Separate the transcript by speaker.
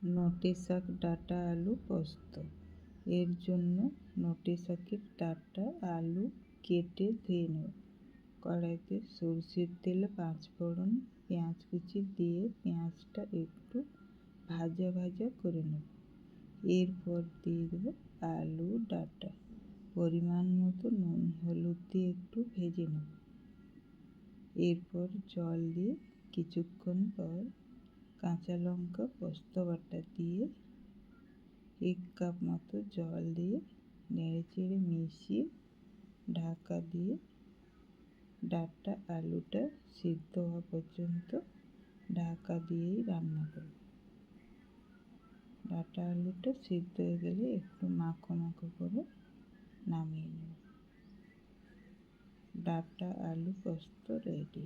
Speaker 1: নটে শাক ডাঁটা আলু পোস্ত। এর জন্য নটে শাকের ডাঁটা আলু কেটে ধুয়ে নেব। কড়াইতে সরষের তেলে 5 ফোড়ন পেঁয়াজ কুচি দিয়ে পেঁয়াজটা একটু ভাজা ভাজা করে নেব। এরপর দিয়ে দেবো আলু ডাঁটা, পরিমাণ মতো নুন হলুদ দিয়ে একটু ভেজে নেব। এরপর জল দিয়ে কিছুক্ষণ পর কাঁচা লঙ্কা পোস্ত বাটা দিয়ে 1 কাপ মতো জল দিয়ে নেড়েচেড়ে মিশিয়ে ঢাকা দিয়ে ডাঁটা আলুটা সিদ্ধ হওয়া পর্যন্ত ঢাকা দিয়েই রান্না করব। ডাঁটা আলুটা সিদ্ধ হয়ে গেলে একটু মাখো মাখো করে নামিয়ে নেব। ডাঁটা আলু পোস্ত রেডি।